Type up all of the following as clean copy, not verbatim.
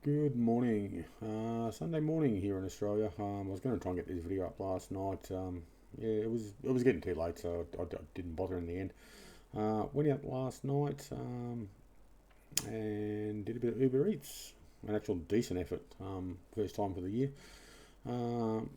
Good morning. Sunday morning here in Australia. I was going to try and get this video up last night. Yeah, it was getting too late, so I didn't bother in the end. Went out last night and did a bit of Uber Eats. An actual decent effort. First time for the year. Um,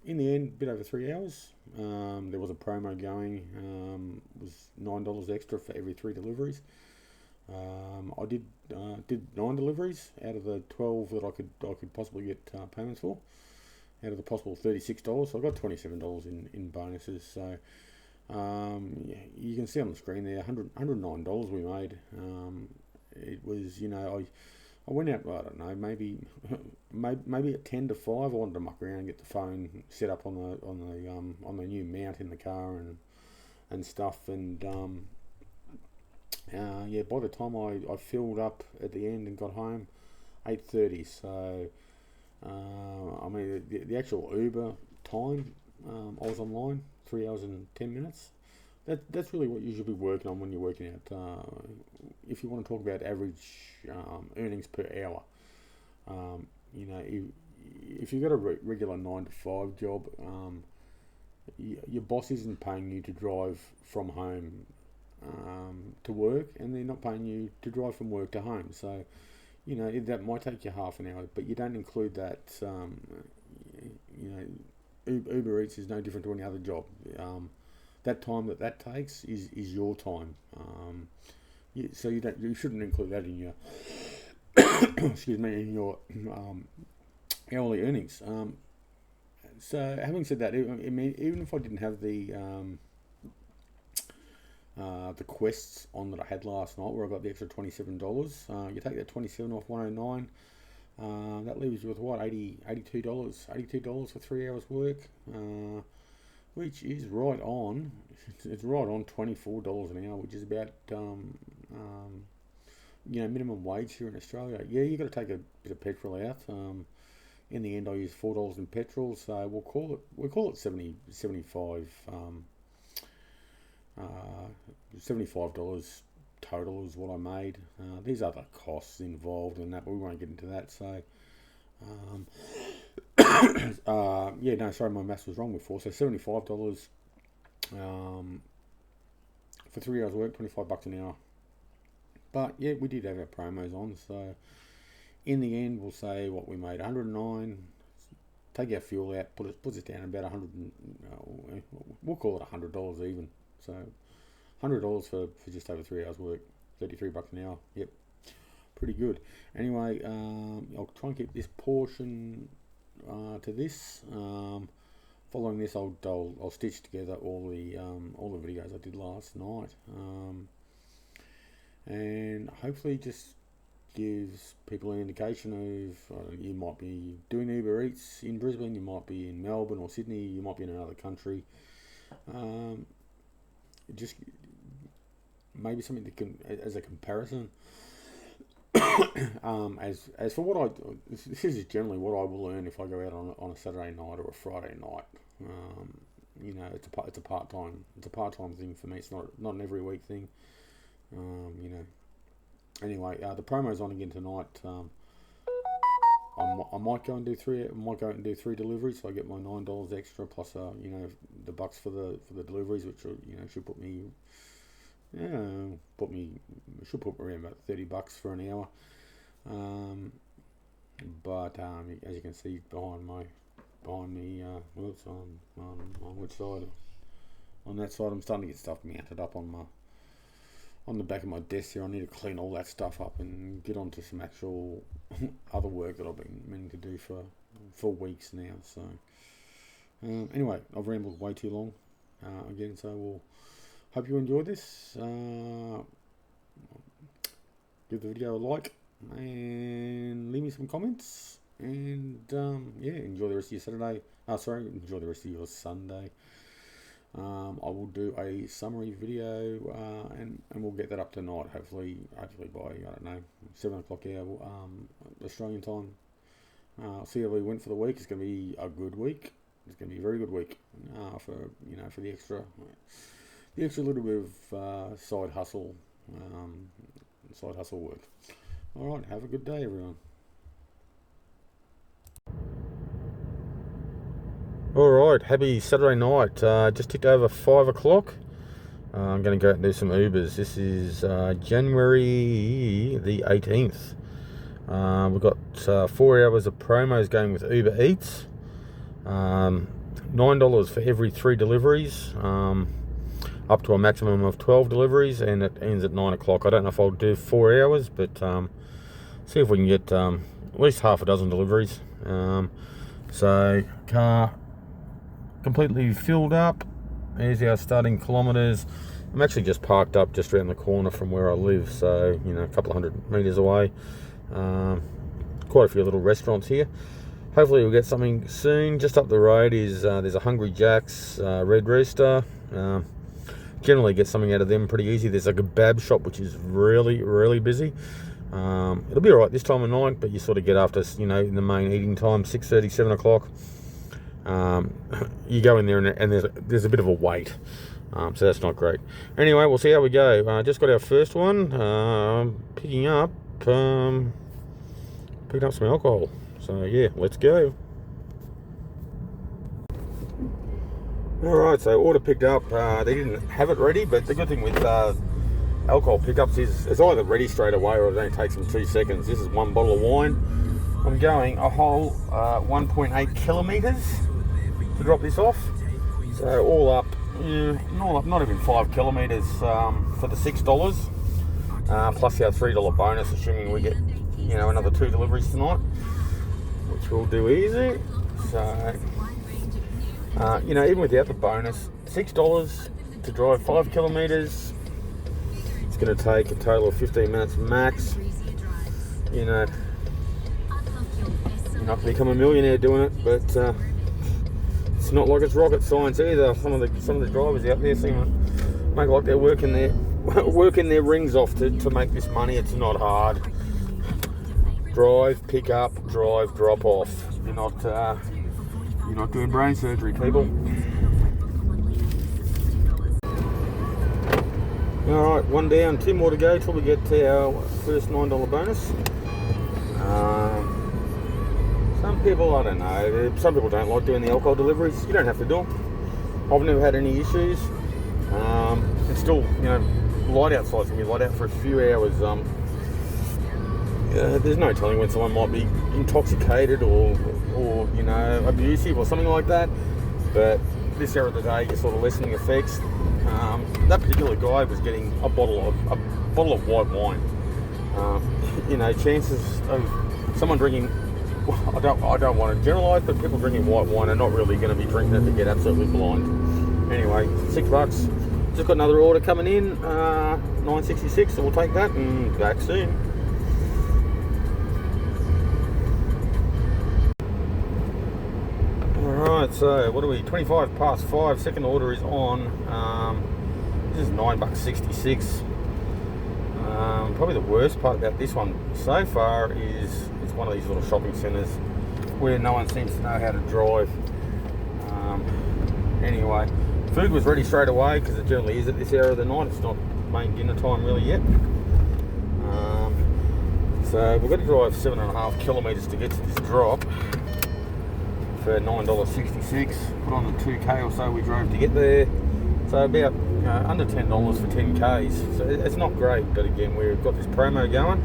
in the end, a bit over 3 hours. There was a promo going. It was $9 extra for every three deliveries. I did 9 deliveries out of the 12 that I could possibly get payments for. Out of the possible $36, so I got $27 in bonuses. So yeah, you can see on the screen there, $109 we made. It was, I went out, I don't know, maybe at 10 to 5. I wanted to muck around and get the phone set up on the new mount in the car and stuff. And yeah, by the time I filled up at the end and got home, 8:30. So I mean the actual Uber time, I was online 3 hours and 10 minutes. That's really what you should be working on when you're working out. If you want to talk about average earnings per hour, you know, if you've got a regular 9 to 5 job, your boss isn't paying you to drive from home to work, and they're not paying you to drive from work to home. So, that might take you half an hour, but you don't include that. You know, Uber Eats is no different to any other job. That time that takes is your time. So you shouldn't include that in your excuse me, in your hourly earnings. So having said that, I mean, even if I didn't have the quests on that I had last night, where I got the extra $27. You take that 27 off 109. That leaves you with what, $82. $82 for 3 hours work, which is right on. It's right on $24 an hour, which is about minimum wage here in Australia. Yeah, you got to take a bit of petrol out. In the end, I used $4 in petrol, so we'll call it 75. Uh, $75 total is what I made. There's other costs involved in that, but we won't get into that. So, um, yeah, no, sorry, my maths was wrong before. So $75 um, for 3 hours work, $25 an hour. But yeah, we did have our promos on. So in the end, we'll say what we made: 109. Take our fuel out, puts it down about 100. We'll call it $100 even. So $100 for just over 3 hours work, $33 an hour. Yep, pretty good. Anyway, I'll try and keep this portion to this. Following this, I'll stitch together all the videos I did last night, and hopefully just gives people an indication of you might be doing Uber Eats in Brisbane, you might be in Melbourne or Sydney, you might be in another country. Just maybe something that can, as a comparison. As for what this is generally what I will earn if I go out on a Saturday night or a Friday night. It's a part time thing for me. It's not an every week thing. Anyway, the promo's on again tonight. I might go and do three. I might go out and do three deliveries, so I get my $9 extra plus the bucks for the deliveries, which should put me should put me around about $30 for an hour. But as you can see behind me, whoops, on which side? On that side, I'm starting to get stuff mounted up on the back of my desk here. I need to clean all that stuff up and get onto some actual other work that I've been meaning to do for weeks now. So anyway, I've rambled way too long again. So we'll hope you enjoyed this. Give the video a like and leave me some comments. And yeah, enjoy the rest of your Saturday. Enjoy the rest of your Sunday. I will do a summary video and we'll get that up tonight. Hopefully by I don't know 7 o'clock our Australian time. See how we went for the week. It's going to be a good week. It's going to be a very good week for the extra little bit of side hustle work. All right, have a good day, everyone. Alright, happy Saturday night. Just ticked over 5 o'clock. I'm going to go out and do some Ubers. This is January the 18th. We've got 4 hours of promos going with Uber Eats. $9 for every 3 deliveries, up to a maximum of 12 deliveries, and it ends at 9 o'clock. I don't know if I'll do 4 hours, but see if we can get at least half a dozen deliveries. So car completely filled up. There's our starting kilometres. I'm actually just parked up just around the corner from where I live, so a couple of 100 metres away. Quite a few little restaurants here. Hopefully we'll get something soon. Just up the road is there's a Hungry Jack's, Red Rooster. Generally get something out of them pretty easy. There's a kebab shop which is really busy. It'll be alright this time of night, but you sort of get after in the main eating time, 6:30, 7 o'clock. You go in there and there's a bit of a wait, so that's not great. Anyway, we'll see how we go. Just got our first one, picking up some alcohol. So yeah, let's go. Alright, so order picked up. They didn't have it ready, but the good thing with alcohol pickups is it's either ready straight away or it only takes them 2 seconds. This is 1 bottle of wine. I'm going a whole 1.8 kilometres to drop this off. So all up, not even 5 kilometres for the $6, plus our $3 bonus, assuming we get another 2 deliveries tonight, which we'll do easy. So even without the bonus, $6 to drive 5 kilometres. It's going to take a total of 15 minutes max. You're not going to become a millionaire doing it, but it's not like it's rocket science either. Some of the drivers out there seem to make like they're working their rings off to make this money. It's not hard. Drive, pick up, drive, drop off. You're not doing brain surgery, people. Alright, 1 down, 2 more to go till we get to our first $9 bonus. Some people, I don't know, some people don't like doing the alcohol deliveries. You don't have to do them. I've never had any issues. It's still, light outside. It's going to be light out for a few hours. There's no telling when someone might be intoxicated or abusive or something like that. But this hour of the day, you're sort of lessening effects. That particular guy was getting a bottle of white wine. Chances of someone drinking, I don't want to generalise, but people drinking white wine are not really going to be drinking it to get absolutely blind. Anyway, $6. Just got another order coming in, $9.66, so we'll take that and back soon. Alright, so what are we? 25 past 5. Second order is on. This is $9.66. Probably the worst part about this one so far is it's one of these little shopping centres where no one seems to know how to drive. Anyway, food was ready straight away because it generally is at this hour of the night. It's not main dinner time really yet. So we've got to drive 7.5 kilometres to get to this drop for $9.66. Put on the 2k or so we drove to get there. So about under $10 for 10k's. So it's not great, but again, we've got this promo going,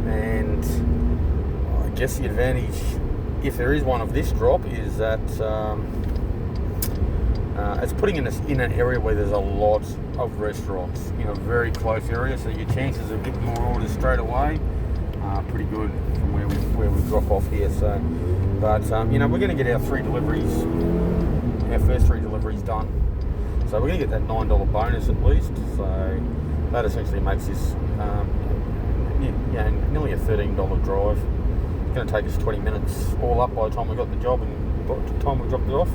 and I guess the advantage, if there is one of this drop, is that it's putting us in an area where there's a lot of restaurants in a very close area, so your chances of getting more orders straight away are pretty good from where we drop off here. So, but we're going to get our first 3 deliveries done. So we're going to get that $9 bonus at least. So that essentially makes this nearly a $13 drive. It's going to take us 20 minutes all up by the time we got the job and by the time we dropped it off.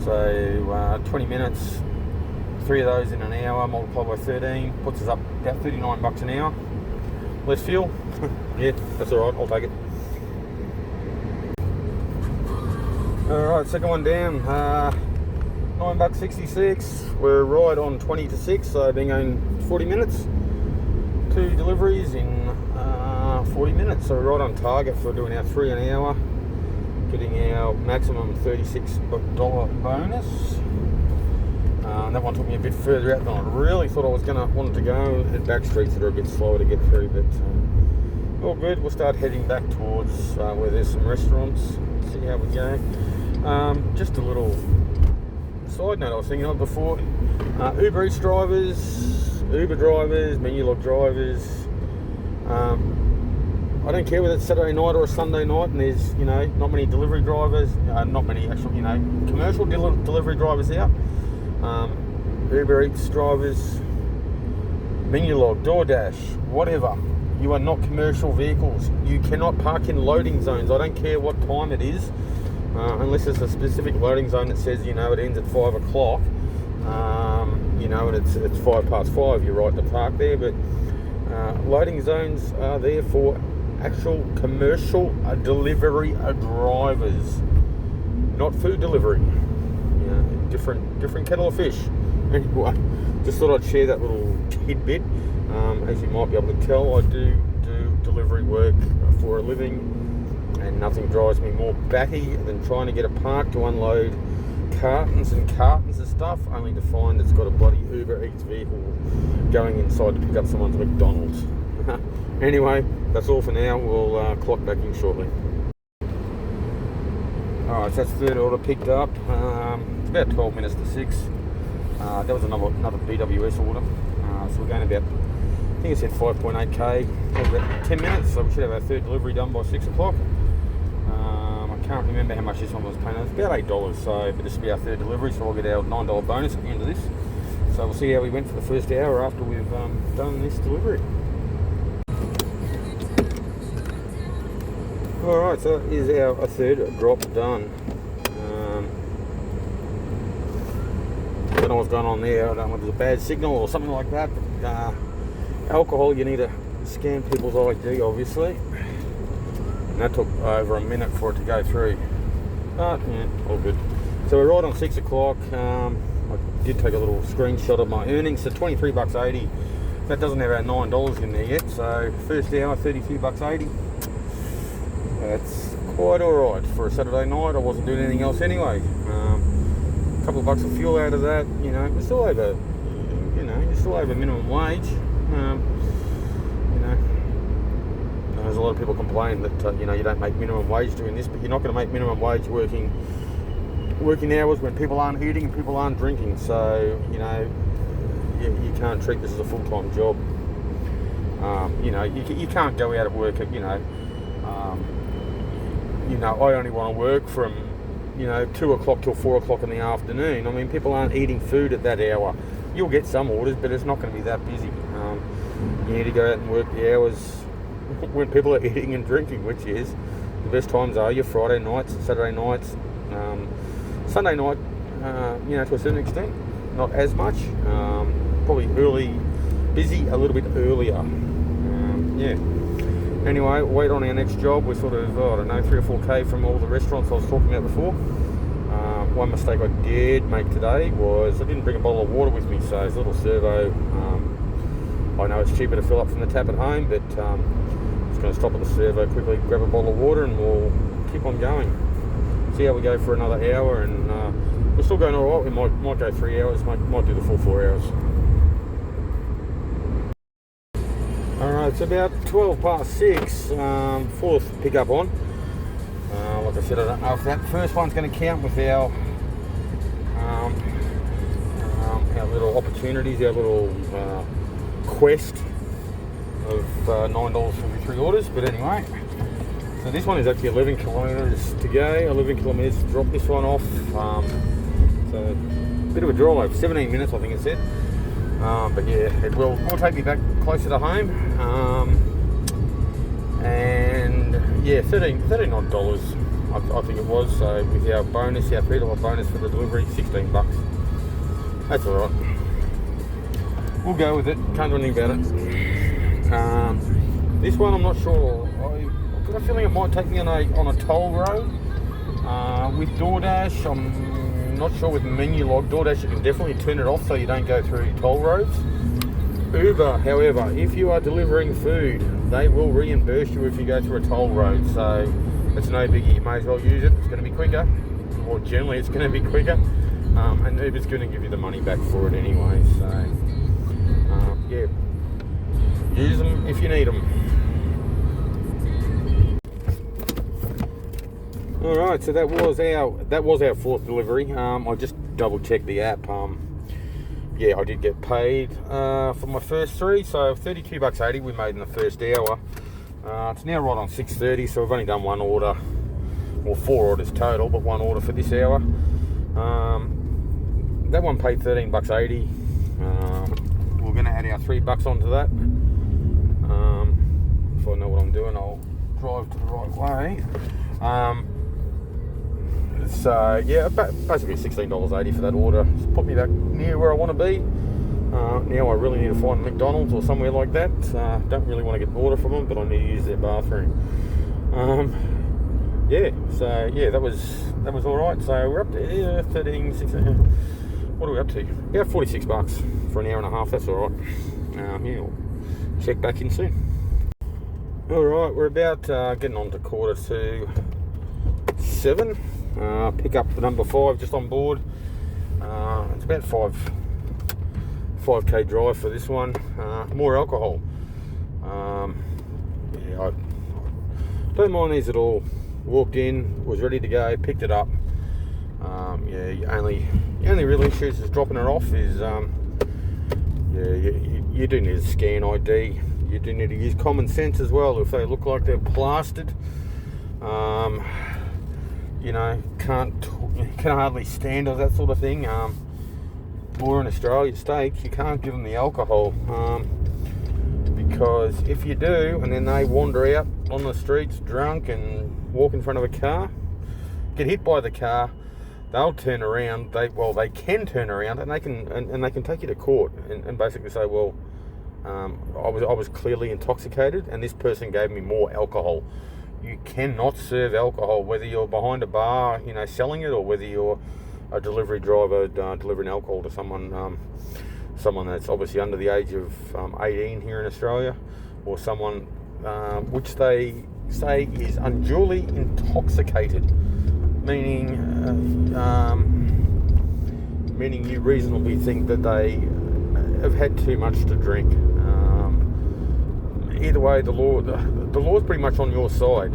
So 20 minutes, 3 of those in an hour multiplied by 13 puts us up about $39 an hour. Less fuel. Yeah, that's alright, I'll take it. Alright, second one down. $9.66. We're right on 20 to 6, so I've been going 40 minutes. 2 deliveries in 40 minutes, so we're right on target for doing our 3 an hour. getting our maximum $36 bonus. That one took me a bit further out than I really thought I was wanted to go, and back streets that are a bit slower to get through, but all good. We'll start heading back towards where there's some restaurants, see how we go. Just a little side note I was thinking of before, Uber Eats drivers, Uber drivers, Menulog drivers, I don't care whether it's Saturday night or a Sunday night and there's, not many delivery drivers, not many actual, commercial delivery drivers out. Uber Eats drivers, Menulog, DoorDash, whatever. You are not commercial vehicles. You cannot park in loading zones. I don't care what time it is, unless it's a specific loading zone that says, it ends at 5 o'clock, and it's 5:05. You're right to park there, but loading zones are there for actual commercial delivery drivers, not food delivery. Different kettle of fish. Anyway, just thought I'd share that little tidbit. As you might be able to tell, I do delivery work for a living, and nothing drives me more batty than trying to get a park to unload cartons and cartons of stuff, only to find it's got a bloody Uber Eats vehicle going inside to pick up someone's McDonald's. Anyway, that's all for now. We'll clock back in shortly. Alright, so that's third order picked up. It's about 12 minutes to 6. That was another BWS order. So we're going about, I think it said 5.8k, about 10 minutes, so we should have our third delivery done by 6 o'clock. I can't remember how much this one was paying. It's about $8, but this will be our third delivery, so we'll get our $9 bonus at the end of this. So we'll see how we went for the first hour after we've done this delivery. Alright, so that is our third drop done. I don't know what's going on there. I don't know if there's a bad signal or something like that. But, alcohol, you need to scan people's ID, obviously. And that took over a minute for it to go through. But, yeah, all good. So we're right on 6 o'clock. I did take a little screenshot of my earnings. So $23.80. That doesn't have our $9 in there yet. So first hour, $32.80. That's quite alright for a Saturday night. I wasn't doing anything else anyway. A couple of bucks of fuel out of that, we're still over, you're still over minimum wage. There's a lot of people complain that you don't make minimum wage doing this, but you're not going to make minimum wage working hours when people aren't eating and people aren't drinking. So you can't treat this as a full-time job. You can't go out of work at I only want to work from 2 o'clock till 4 o'clock in the afternoon. I mean, people aren't eating food at that hour. You'll get some orders, but it's not going to be that busy. You need to go out and work the hours when people are eating and drinking, which is the best times are your Friday nights, Saturday nights, Sunday night, to a certain extent, not as much. Probably early, busy a little bit earlier. Anyway, wait on our next job. We're sort of, 3 or 4k from all the restaurants I was talking about before. One mistake I did make today was I didn't bring a bottle of water with me, so it's a little servo. I know it's cheaper to fill up from the tap at home, but just going to stop at the servo, quickly grab a bottle of water, and we'll keep on going. See how we go for another hour, and we're still going alright. We might go 3 hours, might do the full 4 hours. Alright, it's about 6:12, fourth pickup on. Like I said, I don't know if that first one's going to count with our little opportunities, our little quest of $9 for 3 orders, but anyway. So this one is actually 11 kilometres to go, 11 kilometres to drop this one off. So a bit of a drive, 17 minutes I think it said. But yeah, it will take me back closer to home. And yeah, $39 I think it was. So with our bonus, our $3 bonus for the delivery, $16. That's alright. We'll go with it. Can't do anything about it. This one I'm not sure. I've got a feeling it might take me on a toll road. With DoorDash, I'm not sure with Menulog. DoorDash, you can definitely turn it off so you don't go through toll roads. Uber, however, if you are delivering food, they will reimburse you if you go through a toll road. So it's no biggie. You may as well use it. It's going to be quicker. Or generally, it's going to be quicker. And Uber's going to give you the money back for it anyway. So, yeah, use them if you need them. All right, so that was our fourth delivery. I just double checked the app. Yeah, I did get paid for my first three, so $32.80 we made in the first hour. It's now right on 6:30, so we've only done one order, or 4 orders total, but one order for this hour. That one paid $13.80. We're going to add our $3 onto that. If I know what I'm doing, I'll drive to the right way. So yeah, basically $16.80 for that order. It's put me back near where I want to be. Now I really need to find McDonald's or somewhere like that. Don't really want to get an order from them, but I need to use their bathroom. Yeah, so yeah, that was all right. So we're up to 13, 16. What are we up to? About $46 for an hour and a half. That's all right. Yeah, we'll check back in soon. All right, we're about getting on to 6:45. Pick up the number 5 just on board. It's about 5k drive for this one. More alcohol. Yeah, I don't mind these at all. Walked in, was ready to go, picked it up. Yeah, the only real issue is dropping it off is yeah, you do need a scan ID. You do need to use common sense as well. If they look like they're plastered, you know, can hardly stand or that sort of thing. Or in Australia, States, you can't give them the alcohol, because if you do, and then they wander out on the streets drunk and walk in front of a car, get hit by the car, they'll turn around. They can turn around, and they can take you to court and basically say, well, I was clearly intoxicated, and this person gave me more alcohol. You cannot serve alcohol, whether you're behind a bar, you know, selling it, or whether you're a delivery driver delivering alcohol to someone that's obviously under the age of 18 here in Australia, or someone which they say is unduly intoxicated, meaning you reasonably think that they have had too much to drink. Either way, the law's pretty much on your side.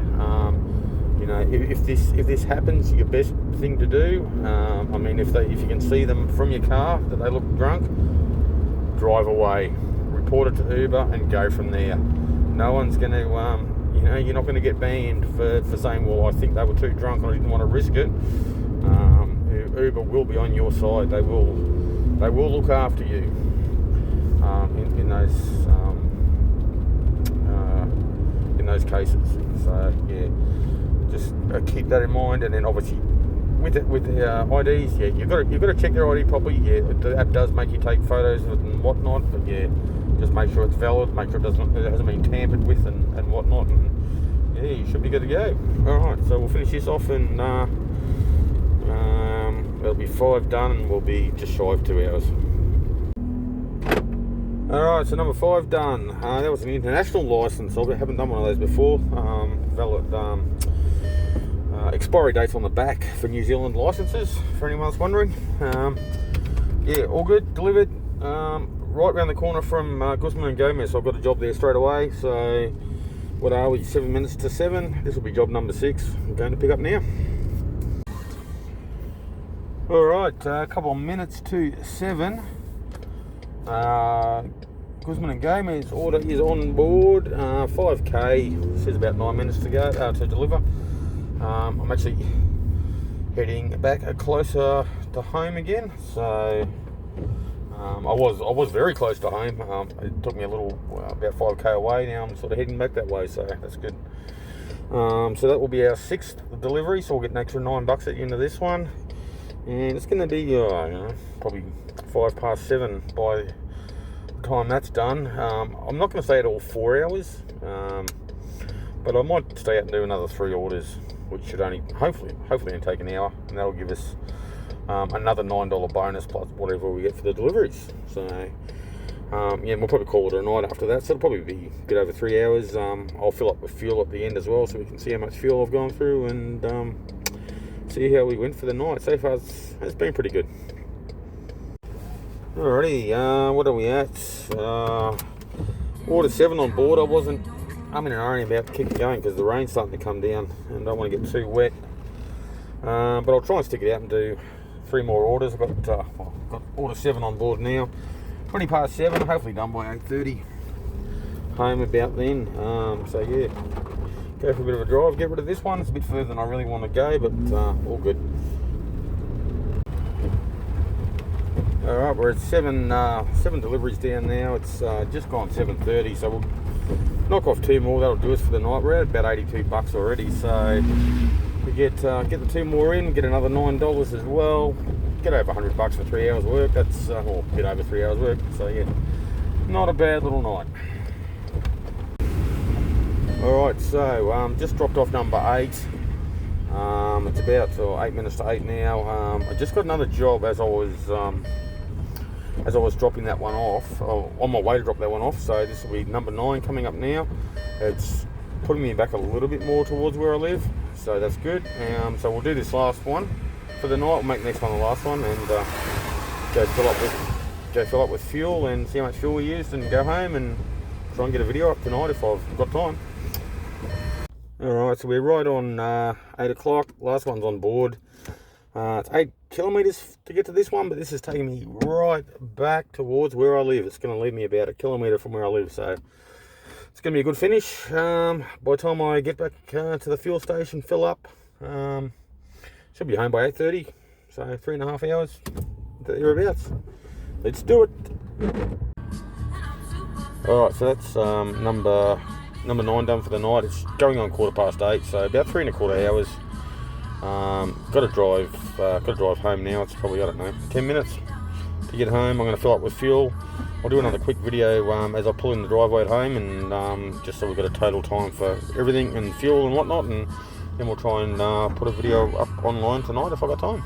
You know, if this happens, your best thing to do, I mean, if you can see them from your car that they look drunk, drive away, report it to Uber, and go from there. No one's going to, you know, you're not going to get banned for saying, well, I think they were too drunk and I didn't want to risk it. Uber will be on your side. They will look after you in those cases. So yeah, just keep that in mind. And then obviously with the IDs, yeah, you've got to check their ID properly. Yeah, the app does make you take photos of it and whatnot, but yeah, just make sure it's valid, make sure it hasn't been tampered with and whatnot, and yeah, you should be good to go. All right, so we'll finish this off, and there'll be 5 done, and we'll be just shy of 2 hours. Alright, so number 5 done. That was an international license. I haven't done one of those before. Valid expiry dates on the back for New Zealand licenses, for anyone that's wondering. Yeah, all good, delivered. Right around the corner from Guzman and Gomez, so I've got a job there straight away. So, what are we, 7 minutes to 7? This will be job number 6. I'm going to pick up now. Alright, a couple of minutes to 7. Guzman and Gomez order is on board. 5k, says about 9 minutes to go to deliver. I'm actually heading back closer to home again. So I was very close to home. It took me a little, about 5k away. Now I'm sort of heading back that way, so that's good. So that will be our 6th delivery. So we'll get an extra $9 at the end of this one. And it's going to be, you know, probably 7:05 by the time that's done. I'm not going to stay at all 4 hours, but I might stay out and do another 3 orders, which should hopefully only take an hour, and that'll give us another $9 bonus plus whatever we get for the deliveries. So Yeah, we'll probably call it a night after that, so it'll probably be a bit over 3 hours. I'll fill up with fuel at the end as well, so we can see how much fuel I've gone through and see how we went for the night. So far, it's been pretty good. Alrighty, what are we at? Order 7 on board. I wasn't umming and ahhing about to keep it going because the rain's starting to come down and I don't want to get too wet. But I'll try and stick it out and do 3 more orders. I've got order 7 on board now. 20 past 7, hopefully done by 8:30. Home about then. So yeah, go for a bit of a drive, get rid of this one. It's a bit further than I really want to go, but all good. Alright, we're at 7 deliveries down now. It's just gone 7:30, so we'll knock off 2 more. That'll do us for the night. We're at about $82 already, so we get the 2 more in, get another $9 as well. Get over $100 for 3 hours work. That's a bit over 3 hours work. So yeah, not a bad little night. Alright, so just dropped off number 8. It's about 8 minutes to 8 now. I just got another job as I was dropping that one off, on my way to drop that one off. So this will be number 9 coming up now. It's putting me back a little bit more towards where I live, so that's good. So we'll do this last one for the night. We'll make the next one the last one and go fill up with fuel and see how much fuel we used and go home and try and get a video up tonight if I've got time. Alright, so we're right on 8 o'clock. Last one's on board. It's 8 kilometres to get to this one, but this is taking me right back towards where I live. It's going to leave me about 1 kilometre from where I live, so it's going to be a good finish. By the time I get back to the fuel station, fill up, should be home by 8:30, so 3.5 hours, thereabouts. Let's do it. Alright, so that's number 9 done for the night. It's going on 8:15, so about 3.25 hours. Got to drive home now. It's probably, I don't know, 10 minutes to get home. I'm going to fill up with fuel. I'll do another quick video as I pull in the driveway at home, and just so we've got a total time for everything and fuel and whatnot, and then we'll try and put a video up online tonight if I've got time.